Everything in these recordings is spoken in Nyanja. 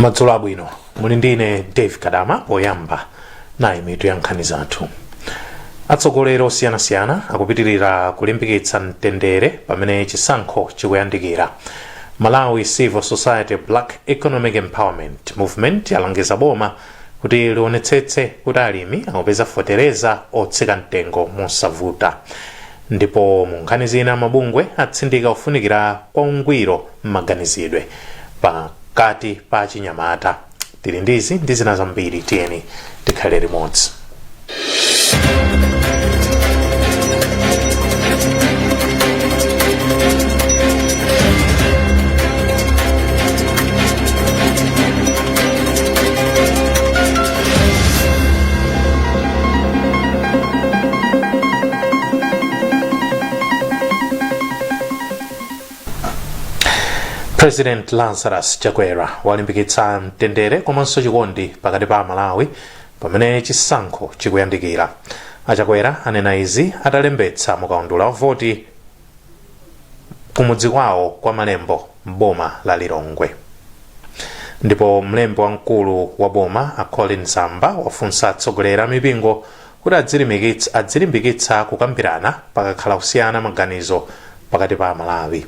Madzulo abwino muli ndine Dave Kadama poyamba nayi mitu ya nkhani zathu. Atsogoleri osiyanasiyana akupitirira kulimbikitsa mtendere pamene chisankho chikuyandikira. Malawi Civil Society Black Economic Empowerment Movement yalangiza boma kuti lionetsetse kuti alimi akupeza fetereza otsika mtengo mosavuta. Ndipo mu nkhani zina mabungwe atsindika kufunikira kwa ungwiro m'maganizidwe pakati pa chinyamata. Tili ndizi ndi zina zambiri, tiyeni tikhale limodzi. President Lazarus Chakwera walimbikitsa mtendere komanso chikondi pakati pa Malawi pamene chisankho chikuyandikira. Achakwera anena izi atalembetsa mukaundula wa voti kumudzi kwawo kwa Malembo m'boma la Lilongwe. Ndipo mlembi wamkulu wa boma Colin Zamba wafunsa atsogoleri a mipingo kuti adzilimbikitsa kukambirana pakakhala kusiyana maganizo pakati pa Malawi.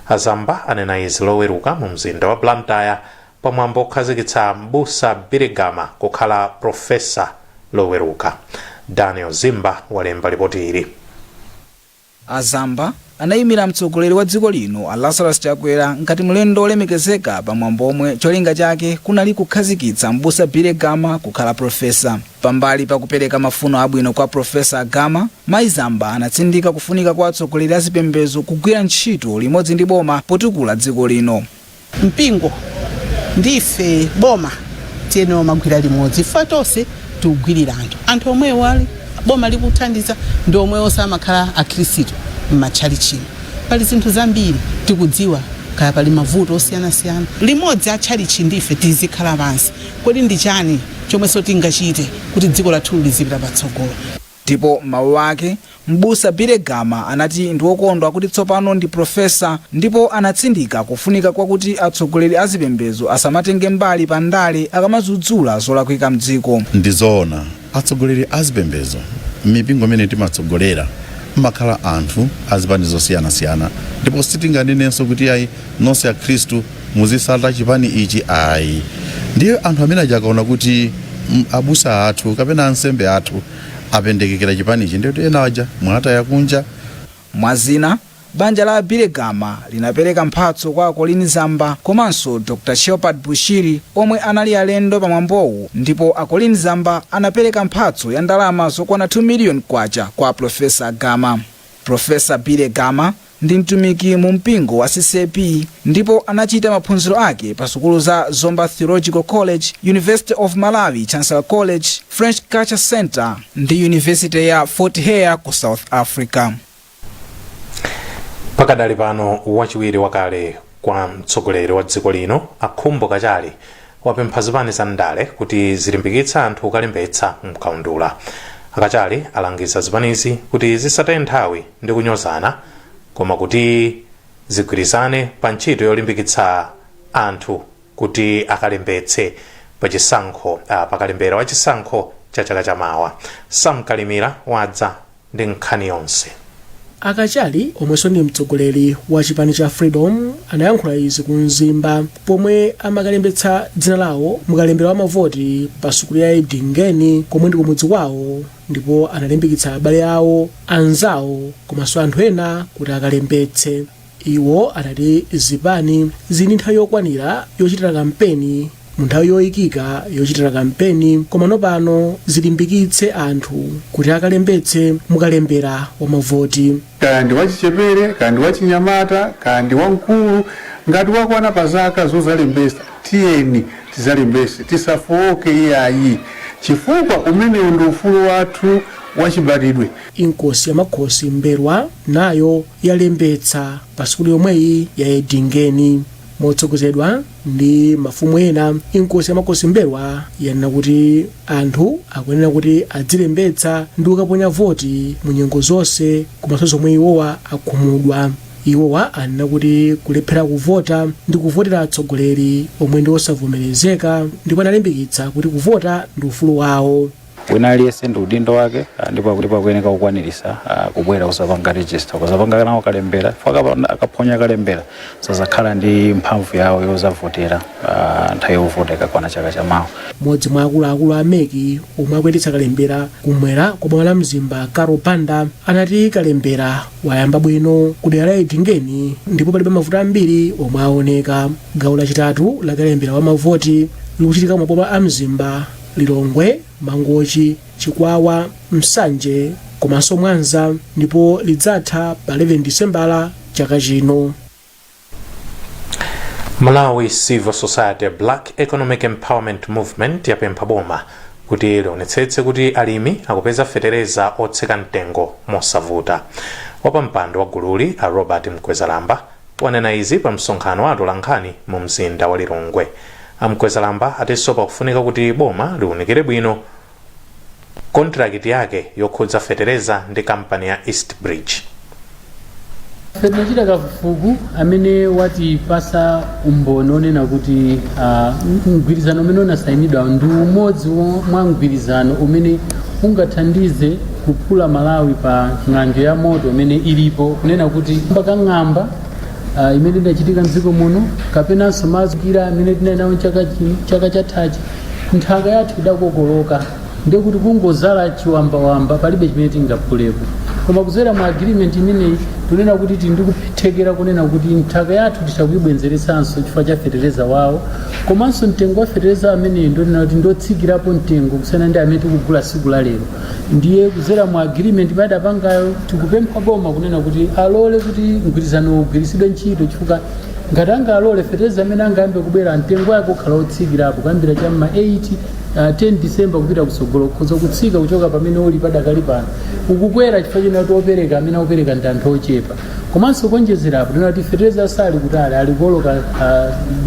Azamba anena izi loweruka mu mzinda wa Blantyre pamwambo okhazikitsa m'busa Birigama kukhala profesa loweruka. Daniel Zimba walemba ripoti ili. Azamba anayimira mtsogoleri wa dziko lino Lazarus Chakwera ngati mlendo olemekezeka pamwambo omwe cholinga chake kunali kukhazikitsa m'busa Birigama kukhala profesa. Pambali pa kupereka mafuno abwino kwa profesa Gama, Mayi Zamba anatsindika kufunika kwa atsogoleri a zipembedzo kugwira ntchito limodzi ndi boma potukula dziko lino. Mpingo ndife boma tiyenera magwira limodzi fatonse tugwirira anthu omwewo ali boma likuthandiza ndi omwewo samakhala akhristu m'matchalichi. Pali zinthu zambiri tikudziwa kaya pali mavuto osiyanasiyana limodzi atchalichi ndife tizikhala pansi kodi ndi chani chomwe tingachite kuti dziko lathu lizipita patsogolo. Ndipo mawu ake m'busa Birigama anati ndi wokondwa kuti tsopano ndi profesa, ndipo anatsindika kufunika kwakuti atsogoleri a zipembedzo asamatenge mbali pa ndale akamadzudzula zolakwika mdziko. Ndizoona atsogoleri a zipembedzo mipingo imene timatsogolera makhala anthu azipani zosiyanasiyana, ndipo sitinganenenso kuti ayi nonse a Khristu muzisala chipani ichi ayi. Ndiye anthu amene achakaona kuti abusa athu kapena ansembe athu apendekekera chipani ichi ndiye ena aja mwata yakunja. Mwazina banja la Birigama linapereka mphatso kwa Colin Zamba komanso Dr. Shepherd Bushiri omwe anali alendo pamwambowu, ndipo Colin Zamba anapereka mphatso ya ndalama zokwana 2 million kwacha kwa Profesa Gama. Profesa Birigama ndi mtumiki mu mpingo wa CCP, ndipo anachita maphunziro ake pa sukulu za Zomba Theological College, University of Malawi Chancellor College, French Culture Center ndi University ya Fort Hare ku South Africa. Pakadali pano wachiwiri wakale kwa mtsogoleri wa dziko lino Akhumbo Kachali wapempha zipani za ndale kuti zilimbikitsa anthu kukalembetsa mkaundula. Akachali alangiza zipanizi kuti zisataye nthawi ndi kunyozana, koma kuti zigwirizane pa ntchito yolimbikitsa anthu kuti akalembetse pakalembera wa chisankho cha chaka chamawa. Sam Kalimira wadza ndi nkhani yonse. Akachali omwenso ndi mtsogoleri wa chipani cha Freedom anayankhula izi ku Mzimba pomwe amakalembetsa dzina lawo mukalembera wa mavoti pa sukulu ya Edingeni komwe ndi kumudzi kwawo, ndipo analimbikitsa abale awo, anzawo komanso anthu ena kuti akalembetse. Iwo anati zipani zili nthawi yokwanira yochitira kampeni, mu nthawi yoyikika yochitira kampeni, koma pano zilimbikitse anthu kuti akalembetse mukalembera wa mavoti. Kandi wachichepere, kandi wachinyamata, kandi wamkulu, ngati wakwana pa zaka zozalembesa tiyeni tizalembese, tisafoke iyayi chifukwa umenewu ndi ufulu wathu wachibalidwe. Inkosi ya makhosi Mberwa nayo yalembetsa pa sukulu yomweyi ya Edingeni motsogozedwa ndi mafumu ena. Inkosi ya makhosi Mberwa yanena kuti anthu akuyenera kuti adzilembetsa ndi kukaponya voti mu nyengo zonse komanso zomwe iwowa akhumudwa. iwowa anena kuti kulephera kuvota ndi kuvotera atsogoleri omwe ndi osavomerezeka, ndipo analimbikitsa kuti kuvota ndi ufulu wawo. wina aliyense ndi udindo wake, ndipo akuti pakuyeneka kukwanirisa kubwera kusapanga register, kusapanga nawo kalembera, akaphonya kalembera sazakhala ndi mphamvu yawo yozavotera nthawi yovota ikakwana chaka chamawa. Mmodzi mwa akuluakulu a MEC omwe akuyendetsa kalembera kumwera kwa boma la Mzimba, Carol Panda, anati kalembera wayamba bwino ku dera la Edingeni ndipo palibe mavuto ambiri omwe aoneka. Gawo lachitatu la kalembera wa mavoti likuchitika maboma a Mzimba, Lilongwe, Mangochi, Chikwawa, Msanje komanso Mwanza, ndipo lidzatha pa 11 Disembala chaka chino. Malawi Civil Society Black Economic Empowerment Movement yapempha boma kuti lionetsetse kuti alimi akupeza fetereza otseka mtengo mosavuta. Wapampando wa gululi a Robert Mkwezalamba wanena izi pa msonkhano wa atolankhani mu mzinda wa Lilongwe. Mkwezalamba atinso pakufunika kuti boma liunikire bwino kontrakiti yake yokhudza fetereza ndi kampani ya East Bridge. Fedachita kafukufuku amene watipasa umboni onena kuti mgwirizano umene unasayinidwa ndi umodzi mwa mgwirizano umene ungathandize kuphula Malawi pa ng'anjo ya moto umene ilipo, kunena kuti mpaka ng'amba imene inachitika mdziko muno kapenanso mazukira amene tinayo chaka chathachi nthaka yathu idakokoloka, ndiye kuti kungozala chiwambawamba palibe chimene tingaphulepo. Koma kuzera mu agreement imeneyi tunena kuti tindikuthekera kunena kuti nthaka yathu tichakuyibwenzeretsanso chifukwa cha fetereza wawo, komanso mtengo wa fetereza ameneyi ndonena kuti ndotsikirapo mtengo kusiyana ndi amene tikugula siku la lero. Ndiye kuzera mu agreement imene adapangayo tikupempha boma kunena kuti alole kuti mgwirizano ugwiritsidwe ntchito, chifukwa ngati angalole fetereza amene angayambe kubwera mtengo wake ukhala otsikirapo kuyambira cham'ma 10 December kupita kutsogolo kuza kutsika kuchoka pamene uli padakali pano ukukwera chifukwa china kuti opereka amene opereka ndi anthu ochepa. Komanso kuonjezerapo tuna kuti fetereza sali kutali ali kuoloka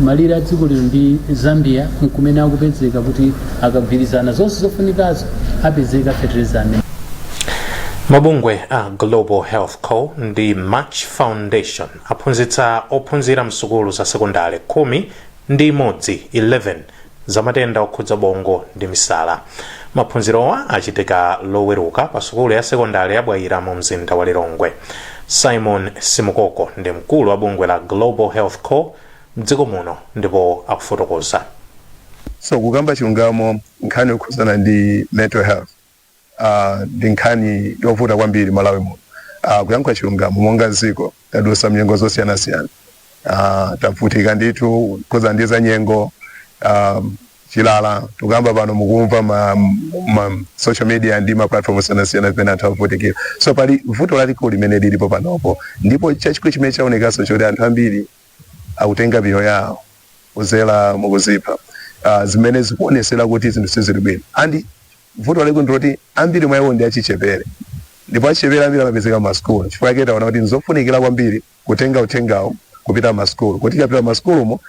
malire a dziko lino ndi Zambia kumene akupezeka kuti akagwirizana zonse zofunikazo apezeka fetereza amene. Mabungwe a Global Health Co ndi Match Foundation aphunzitsa ophunzira msukulu za sekondari 11 za matenda okhudza bongo ndi misala. Maphunzirowa achitika loweruka pa sukulu ya sekondari ya Bwaira mu mzinda wa Lilongwe. Simon Simukoko ndi mkulu wa bungwe la Global Health Co mdziko muno ndipo akufotokoza. So kukamba chilungamo nkhani yokhuzana ndi mental health ndi nkhani yovuta kwambiri Malawi muno. Kuyankha chilungamo monga ziko tadusa mnyengo zosiyana-siyana. Tavutika ndithu kuza ndi za nyengo chilala tukamba pano mukumva ma social media ndi ma platforms osiyana-siyana pena anthu akuvutikira. So pali vuto lalikulu limene lilipo panopo, ndipo chachikulu chimene chaonekanso choti anthu ambiri akutenga miyoyo yawo kuzera mukuzipha zimene zikuonesera kuti zinthu sizili bwino. Andi vuto lalikulu ndiloti ambiri mwa iwo ndi achichepere, ndipo achichepere ambiri amapezeka m'masukulu chifukwa chake taona kuti nzofunikira kwambiri kutenga uthengawo kupita m'masukulu, kuti tikapita m'masukulumo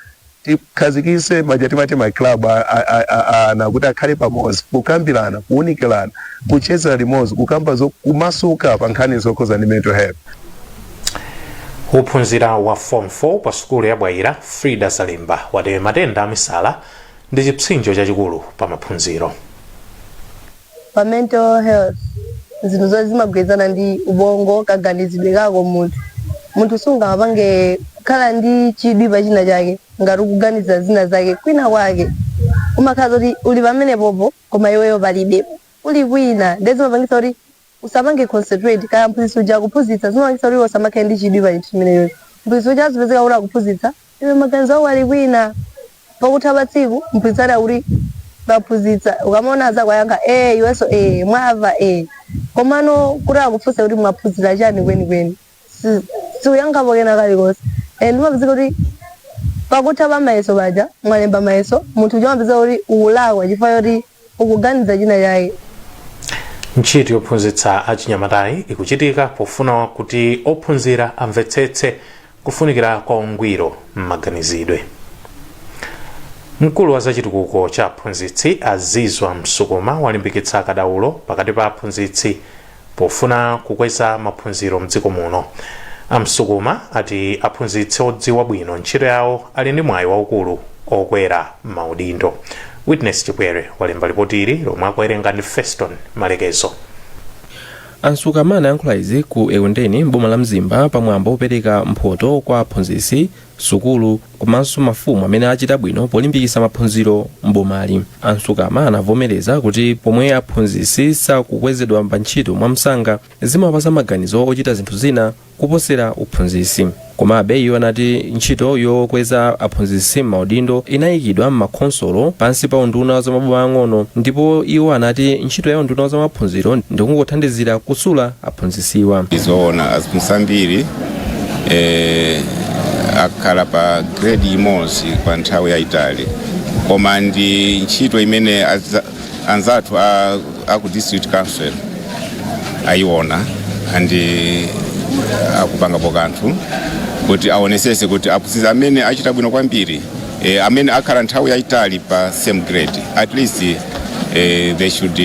tikhazikise majatimati ma club na kuti akhale pamodzi kukambirana, kuunikirana, kuchezera limodzi, kukamba kumasuka pa nkhani zokhuza ndi mental health. Wophunzira wa Form 4 pa sukulu ya Bwaira Frida Salimba wati matenda amisala ndi chipsinjo chachikulu pa maphunziro. Pa mental health zinthu zoti zimagwirizana ndi ubongo kaganizidwe kako munthu sungapange khala ndi chidwi pa china chake ngati ukuganiza zina zake kwina kwake umakhala kuti uli pamene popo koma iweyo palibepo uli kwina ndi zimapangisa kuti usapange concentrate kaya mphunzitsi uja akuphunzitsa zimapangisa kuti usamakhale ndi chidwi pa chinthu chimeneyo. Mphunzitsi uja azipezeka kuti akuphunzitsa iwe maganizo ako ali kwina, pakutha pa tsiku mphunzitsi ali baphunzitsa ukamona za kwayankha iwenso mwava komano kuti akufunsa kuti mwaphunzira chani kwenikweni siuyankha pokena kalikonse. Ndipo mapezeka kuti pakutha pa mayeso paja mwalemba mayeso munthu uja mapezeka kuti ukulakwa chifukwa choti ukuganiza china chake. Ntchito yophunzitsa achinyamatayi ikuchitika pofuna kuti ophunzira amvetsetse kufunikira kwa ungwiro m'maganizidwe. Mkulu wa zachitukuko cha aphunzitsi Azizwa Msukuma walimbikitsa kadaulo pakati pa aphunzitsi pofuna kukweza maphunziro mdziko muno. amsukuma ati aphunzitsi odziwa bwino ntchito yawo ali ndi mwayi waukulu okwera maudindo. Witness Chipwere walemba ripoti ili lomwe akuwerenga ndi Feston Malekezo. Ansukama anayankhula izi ku Eundeni m'boma la Mzimba pamwambo opereka mphoto kwa aphunzitsi, sukulu komanso mafumu amene achita bwino polimbikitsa maphunziro m'bomali. Ansukama anavomereza kuti pomwe aphunzitsi sakukwezedwa pa ntchito mwa msanga zimawapatsa maganizo ochita zinthu zina kuposera uphunzitsi. Komabe iwo anati ntchito yokweza aphunzitsi m'maudindo inayikidwa m'makhonsolo pansi pa unduna za maboma ang'ono, ndipo iwo anati ntchito ya unduna za maphunziro ndikungothandizira kusula aphunzitsiwa. Izoona aziphunzitsi ambiri akhala pa grade imodzi kwa nthawi yayitali, koma ndi ntchito imene anzathu aku district council ayiona andi akupangapo kanthu kuti aonesese kuti aphunzitsi amene achita bwino kwambiri amene akhala nthawi yayitali pa same grade at least they should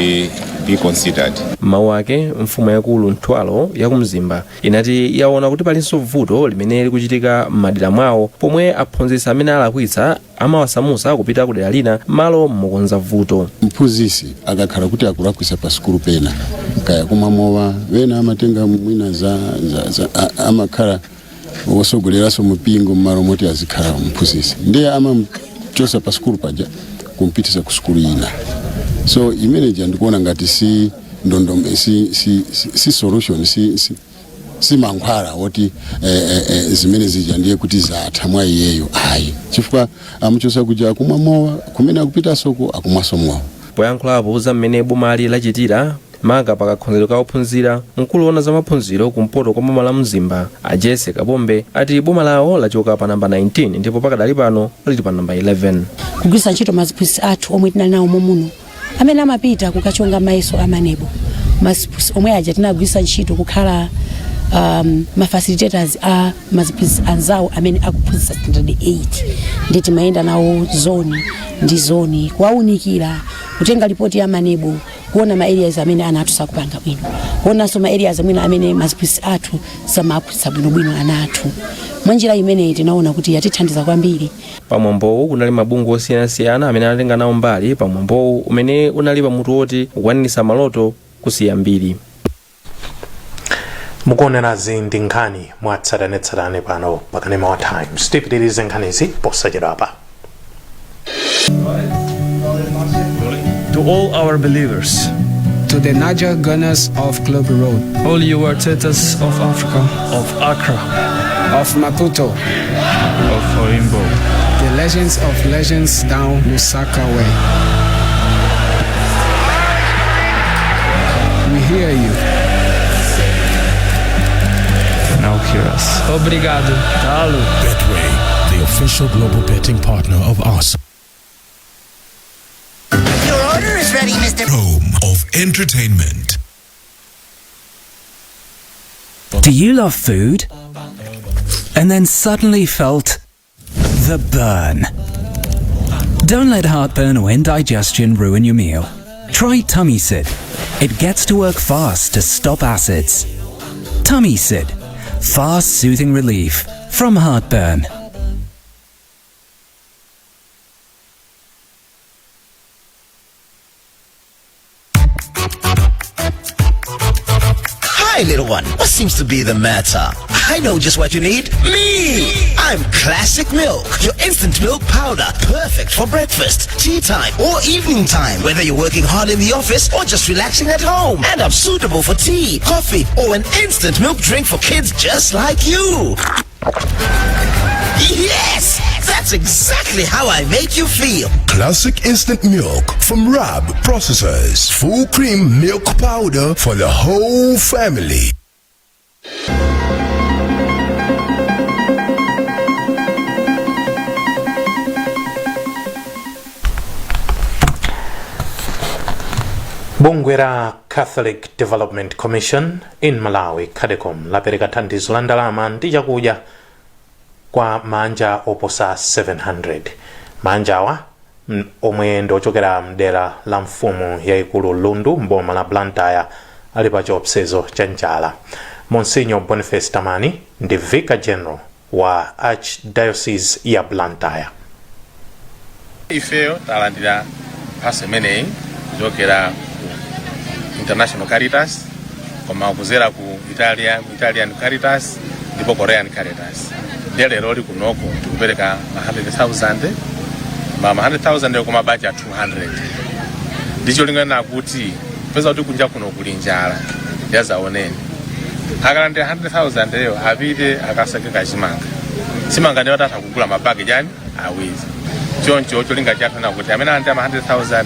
be considered. Mawu ake mfumu yakulu Ntwalo ya kumzimba inati yaona kuti palinso vuto limene likuchitika m'madera mwawo pomwe aphunzitsi amene alakwitsa amawasamusa kupita ku dera lina malo mokonza vuto. Mphunzitsi akakhala kuti akulakwitsa pa sukulu pena kaya kumamowa wena amatenga mwina za amakhala osogoleranso mupingo mmalo moti azikhala mphunzitsi ndiye amamuchosa pa sukulu paja kumpitisa ku sukulu ina. So imene ndikuona ngati si ndondomeko si solution si mankhwala woti zimene zija ndiye kuti zatha mwa iyeyo ayi chifukwa amuchosa kuja kumwamowa kumene akupita soko akumwaso mwawo. Poyankhulapo za mmene bomali lachitira maka pakakhonzero ka ophunzira, mkulu wona za maphunziro kumpoto kwa boma la Mzimba Jesse Kabombe ati boma lawo lachoka pa namba 19 ndipo pakadali pano lili pa namba 11. Kugwiritsa ntchito maziphunzitsi athu omwe tinali nawo muno amene amapita kukachonga maiso amanebo maziphunzitsi omwe aja tinagwiritsa ntchito kukhala mafacilitators a maziphunzitsi anzawo amene akuphunzitsa standard 8 ndi timayenda nawo zoni ndi zoni kuwaunikira kutenga ripoti ya manebo kuona ma areas amene anathu sakupanga bwino kuonanso ma areas amene maziphunzitsi athu samaphunzitsa bwino anathu. Mwanjira imene tinaona kuti yatithandiza kwambiri. Pamwambowu kunali mabungwe osiyanasiyana amene analenga nawo mbali pamwambowu umene unali pamutu woti kukwanitsa maloto kusiyambiri. Mukuonerazi ndi nkhani mwatsatanetsatane pano pakanema wa Times. Tipitirize nkhanizi posachedwapa. To all our believers, to the Niger Gunners of Club Road, all you Artetas of Africa, of Accra, of Maputo, of Oimbo, the legends of legends down Lusaka way. We hear you. Now hear us. Obrigado. Talo. Betway, the official global betting partner of Arsenal. Your order is ready, Mr. Home of entertainment. Do you love food? And then suddenly felt the burn? Don't let heartburn or indigestion ruin your meal. Try Tummy Sid. It gets to work fast to stop acids. Tummy Sid. Fast, soothing relief from heartburn. Hi, little one. What seems to be the matter? I know just what you need. Me! I'm Classic Milk, your instant milk powder. Perfect for breakfast, tea time, or evening time. Whether you're working hard in the office or just relaxing at home. And I'm suitable for tea, coffee, or an instant milk drink for kids just like you. Yes! That's exactly how I make you feel. Classic instant milk from Rab Processors. Full cream milk powder for the whole family. Bungwe la Catholic Development Commission in Malawi CADECOM lapereka thandizo la ndalama ndi chakudya kwa manja oposa 700. Manjawa omwe ndochokera mdera la mfumu yaikulu Lundu mboma la Blantyre ali pa chiopsezo cha njala. Monsignor Boniface Tamani ndi Vicar General wa Archdiocese ya Blantyre. Ifeyo talandira mphatso imeneyi kuchokera ku International Caritas koma kuzera ku Italian Caritas ndipo Korean Caritas. Ndiye lero kunoko tikupereka 100,000 ma 100,000 koma budget 200. Ndicho lingana kuti pesa kuti kunja kuno kuli njala yazaoneni. Akalandira 100,000 yo apite akasake kachimanga. Chimanga ndiyo atatha kugula mabagi jani awezi. Choncho cholinga chake na kuti amene anda 100,000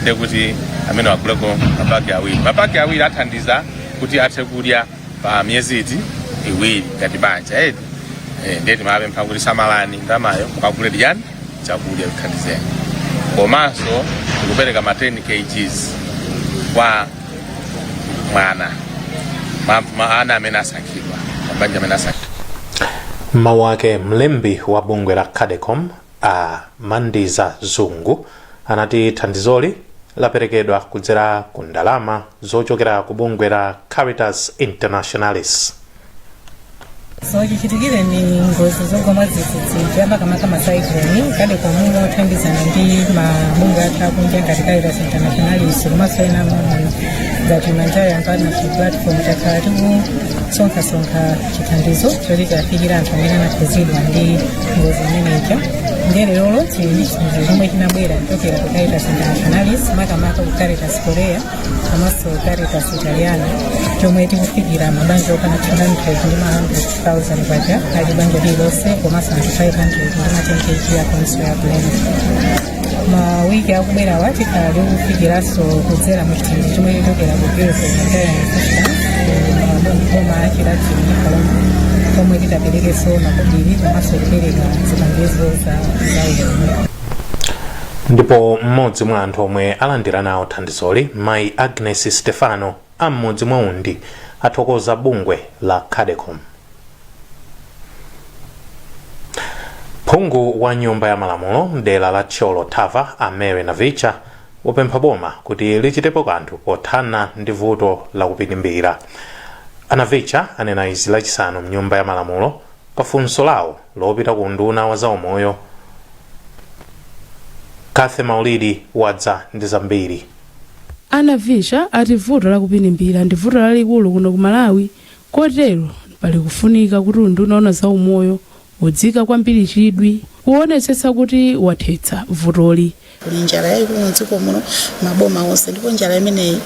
ndekuti amene wakuleko mabagi awiri. Mabagi awiri athandiza kuti athe kudya pa miyezi iwiri ngati banja edi. Ndeti mabe mphakuti samalani ndamayo mukagule jani chakudya kuthandizeni. Komanso tikupereka ma 10 kgs kwa mwana amene asankhidwa mabanja amene asankhidwa. Mawu ake mlembi wa bungwe la CADECOM a Mandiza Zungu anati thandizoli laperekedwa kudzera ku ndalama zochokera ku bungwe la Caritas Internationalis. So chichitikire ni ngozi zogoma dzitsitsi makamaka masaikoni CADECOM othandizana ndi mabungwe akunja ngati Caritas Internationalis komanso ena ngati Humanitarian Partnership Platform takhala tikusonkha chithandizo choti chafikira anthu amene anakhuzidwa ndi ngozi imeneyi. Ndiye lero tili ndi chithandizo chomwe chinabwera kuchokera ku Caritas Internationalis makamaka ku Caritas Korea komanso Caritas Italiana chomwe tikufikira mabanja okwana 200 ndi 100,000 kwacha ali banja lilonse komanso anthu 500 ndi ma 10 kg akonso ya blend. Mawiki akubwerawa tikhala tikufikiranso kudzera mu chithandizo chomwe chokera ku Bureau of Humanitarian Assistance koma achilatini Colombo komwe titaperekenso makobiri komanso kupereka zipangizo za ulimi. Ndipo mmodzi mwa anthu omwe alandira nawo thandizoli Mayi Agnes Stefano am'mudzi mwa Undi athokoza bungwe la CADECOM. Phungu wa nyumba ya malamulo mdera la Tcholo Thava Mary Navicha wapempha boma kuti lichitepo kanthu pothana ndi vuto la kupinimbira. Navicha anena izi lachisanu mnyumba ya malamulo pafunso lawo lopita ku nduna wa zaumoyo Kathe Maulidi wadza ndi zambiri. Navicha ati vuto la kupinimbira ndi vuto lalikulu kuno ku Malawi, kotero pali kufunika kuti nduna wa zaumoyo udzika kwambiri chidwi kuonetsetsa kuti wathetsa vutoli. Kuli njala yayikulu m'dziko muno maboma onse ndipo njala imeneyi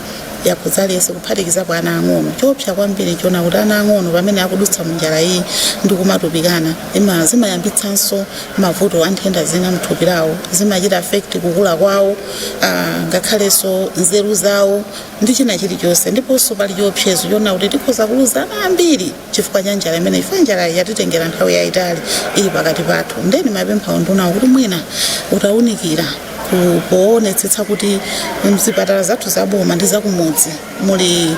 yakudzalese kuphatikiza kwa ana ang'ono. Chopsa kwambiri chiona kuti ana ang'ono pamene akudutsa mu njala iyi ndi kumatupikana zimayambitsanso mavuto a nthenda zina mthupi lawo, zimachita affect kukula kwawo ngakhalenso nzeru zawo ndi china chilichonse. Ndiponso pali chiopsezo chiona kuti tikhoza kuluza ana ambiri chifukwa cha njala imeneyi. Ifa njala yatitengera nthawi yayitali ili pakati pathu. Ndeni mapempha nduna kuti mwina utawunikira kuonetsetsa kuti mzipatala zathu zaboma ndi zakumudzi muli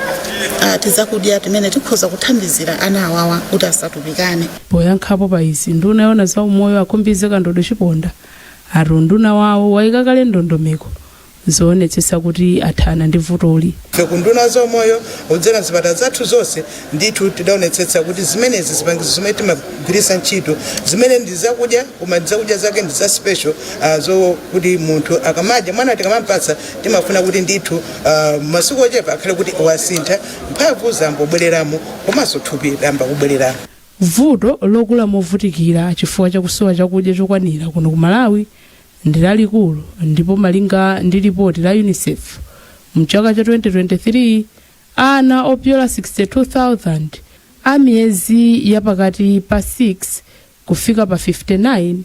tizakudya timene tikhoza kuthandizira ana awawa kuti asatupikane. Poyankhapo pa izi nduna yona zaumoyo akhumbize kandodo chiponda ati nduna wawo wayika kale ndondomeko zoonetsetsa kuti athana ndi vutoli. Ife ku nduna zaumoyo kudzera zipatala zathu zonse ndithu tidaonetsetsa kuti zimenezi zipangizo zimene timagwiritsa ntchito zimene ndi zakudya koma zakudya zake ndi za special zo kuti munthu akamadya mwana tikamapatsa timafuna kuti ndithu masiku ochepa akhale kuti wasintha mphamvu zambobwereramo komanso thupi lamba kubwereramo. Vuto lokula movutikira chifukwa chakusowa chakudya chokwanira kuno ku Malawi ndi lalikulu, ndipo malinga ndi ripoti la UNICEF mchaka cha 2023 ana opyola 62,000 a miyezi yapakati pa 6 kufika pa 59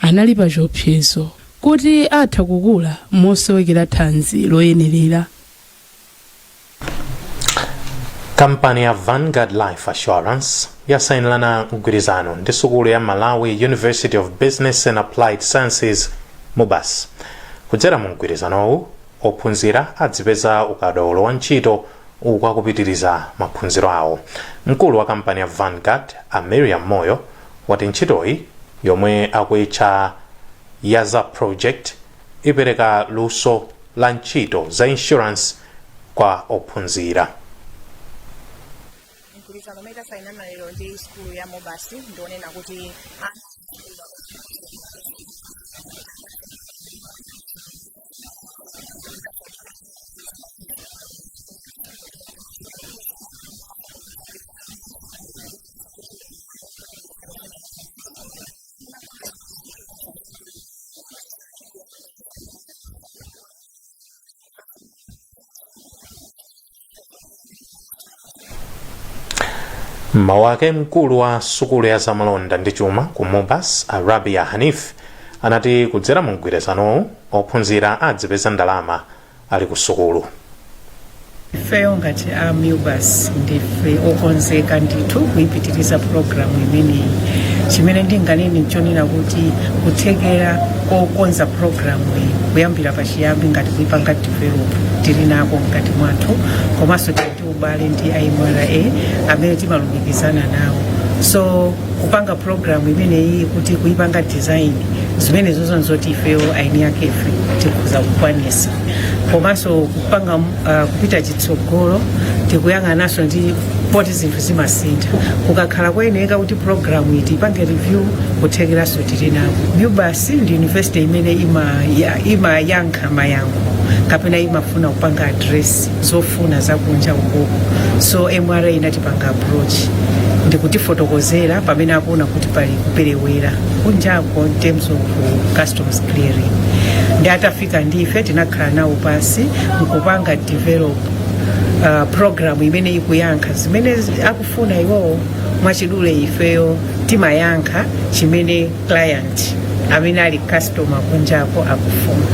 anali pa chiopsezo kuti atha kukula mosowekera thanzi loyenerera. Kampani ya Vanguard Life Assurance yasainirana mgwirizano ndi sukulu ya Malawi University of Business and Applied Sciences MUBAS. Kudzera mu mgwirizanowu ophunzira adzipeza ukadaulo wa ntchito ukupitiriza maphunziro awo. Mkulu wa kampani ya Vanguard Miriam Moyo wati ntchitoyi yomwe akuitcha Yaza Project ipereka luso la ntchito za insurance kwa ophunzira. mgwirizano umene tasayinana lero ndi skulu ya Mobas ndionena kuti mawake mkulu wa sukulu ya zamalonda ndi chuma ku Mobas Rabia Hanif anati kudzera mu mgwirizanowu ophunzira adzipeza ndalama ali ku sukulu. Ifeyo ngati a Mobas ndife okonzeka ndithu kuyipitiriza programu imeneyi. Chimene ndinganene nchonena kuti kuthekera kokonza programu iyi kuyambira pachiyambi ngati kuipanga develop tili nako ngati mwathu komanso tili ubale ndi IMRA amene timalumikizana nawo. So kupanga programu imeneyi kuti kuipanga design zimene zozo nzoti ifeyo aini yake ife tikhoza kukwanisa. Komanso kupanga kupita chitsogolo tikuyang'ananso ndi poti zinthu zimasintha. Kukakhala kuyeneka kuti programu iti ipange review kuthekeranso tili nako. Mobas ndi university imene imayankha mayankho kapena imafuna kupanga address zofuna zakunja ukoko. So MRA inatipanga approach ndikutifotokozera pamene akuona kuti pali kuperewera kunjako in terms of customs clearing. Ndi atafika ndife tinakhala nawo pasi nkupanga develop program imene ikuyankha zimene akufuna iwowo mwachidule ifeyo timayankha chimene client amene ali customer kunjako akufuna.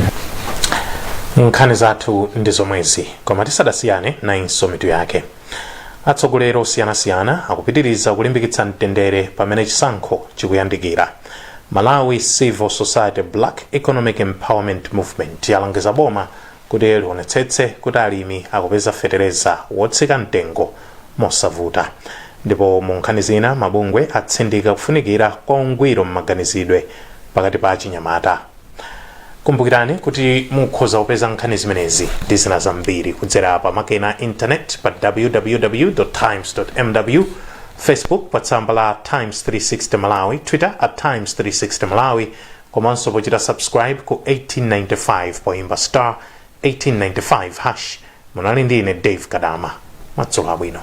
Nkhani zathu ndi zomwezi koma tisadasiyane nayinso mitu yake. Atsogoleri osiyanasiyana akupitiriza kulimbikitsa mtendere pamene chisankho chikuyandikira. Malawi Civil Society Black Economic Empowerment Movement yalangiza boma kuti lionetsetse kuti alimi akupeza fetereza wotsika mtengo mosavuta. Ndipo mu nkhani zina mabungwe atsindika kufunikira kwa ungwiro m'maganizidwe pakati pa achinyamata. Kumbukirani kuti mukhoza kupeza nkhani zimenezi ndi zina zambiri kudzera pa makina internet pa www.times.mw, Facebook pa tsamba la Times 360 Malawi, Twitter @Times 360 Malawi, komanso pochita subscribe ku 1895 poimba star 1895 #. Munali ndine Dave Kadama. Madzulo abwino.